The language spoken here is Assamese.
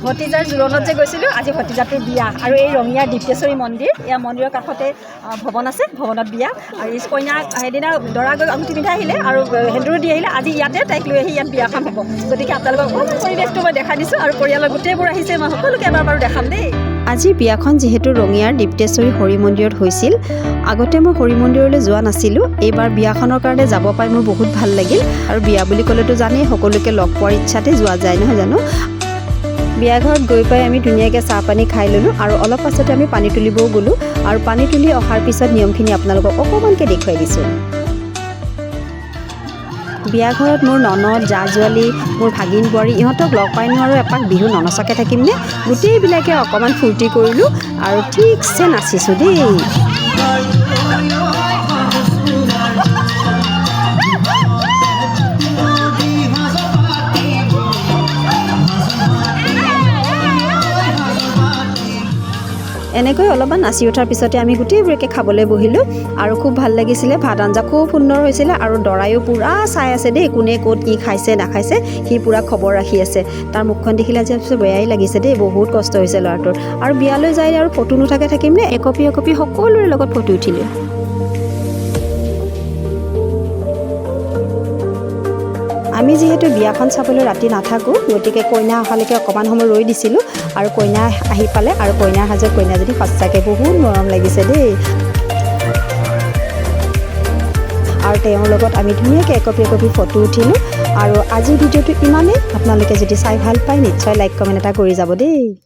ভতিজাৰ জোৰণত যে গৈছিলোঁ, আজি ভতিজাটোৰ বিয়া আৰু এই ৰঙিয়া দীপ্তেশ্বৰী মন্দিৰ, এয়া মন্দিৰৰ কাষতে ভৱন আছে, ভৱনত বিয়া। আৰু এই কইনাক সেইদিনা দৰা গৈ আঙুঠি পিন্ধাই আহিলে আৰু সেন্দুৰো দি আহিলে, আজি ইয়াতে তাইক লৈ আহি ইয়াত বিয়াখন হ'ব। গতিকে আপোনালোকক অকণমান পৰিৱেশটো মই দেখাই দিছোঁ আৰু পৰিয়ালৰ গোটেইবোৰ আহিছে, মই সকলোকে এবাৰ বাৰু দেখাম দেই। আজি বিয়াখন যিহেতু ৰঙিয়াৰ দীপ্তেশ্বৰী হৰি মন্দিৰত হৈছিল, আগতে মই হৰি মন্দিৰলৈ যোৱা নাছিলোঁ। এইবাৰ বিয়াখনৰ কাৰণে যাব পাই মোৰ বহুত ভাল লাগিল। আৰু বিয়া বুলি ক'লেতো জানেই সকলোকে লগ পোৱাৰ ইচ্ছাতে যোৱা যায়, নহয় জানো? বিয়া ঘৰত গৈ পাই আমি ধুনীয়াকৈ চাহ পানী খাই ল'লোঁ আৰু অলপ পাছতে আমি পানী তুলিবও গ'লোঁ। আৰু পানী তুলি অহাৰ পিছত নিয়মখিনি আপোনালোকক অকণমানকৈ দেখুৱাই দিছোঁ। বিয়া ঘৰত মোৰ ননদ, জা-জোৱালী, মোৰ ভাগিন বোৱাৰী ইহঁতক লগ পাই নো আৰু এপাক বিহু ননচাকৈ থাকিমনে? গোটেইবিলাকে অকণমান ফূৰ্তি কৰিলোঁ আৰু ঠিকছে নাচিছোঁ দেই। এনেকৈ অলপমান নাচি উঠাৰ পিছতে আমি গোটেইবোৰকে খাবলৈ বহিলোঁ আৰু খুব ভাল লাগিছিলে। ভাত আঞ্জা খুব সুন্দৰ হৈছিলে আৰু দৰায়ো পূৰা চাই আছে দেই, কোনে ক'ত কি খাইছে নাখাইছে, সি পূৰা খবৰ ৰাখি আছে। তাৰ মুখখন দেখিলে আজি ভাবিছোঁ বেয়াই লাগিছে দেই, বহুত কষ্ট হৈছে ল'ৰাটোৰ। আৰু বিয়ালৈ যাই আৰু ফটো নুঠাকৈ থাকিমনে? একপি সকলোৰে লগত ফটো উঠিলোঁ। আমি যিহেতু বিয়াখন চাবলৈ ৰাতি নাথাকোঁ, গতিকে কইনা অহালৈকে অকণমান সময় ৰৈ দিছিলোঁ। আৰু কইনা আহি পালে আৰু কইনাৰ হাজত কইনাজনী সঁচাকৈ বহুত মৰম লাগিছে দেই। আৰু তেওঁৰ লগত আমি ধুনীয়াকৈ একপি ফটো উঠিলোঁ। আৰু আজিৰ ভিডিঅ'টো ইমানেই। আপোনালোকে যদি চাই ভাল পায় নিশ্চয় লাইক কমেণ্ট এটা কৰি যাব দেই।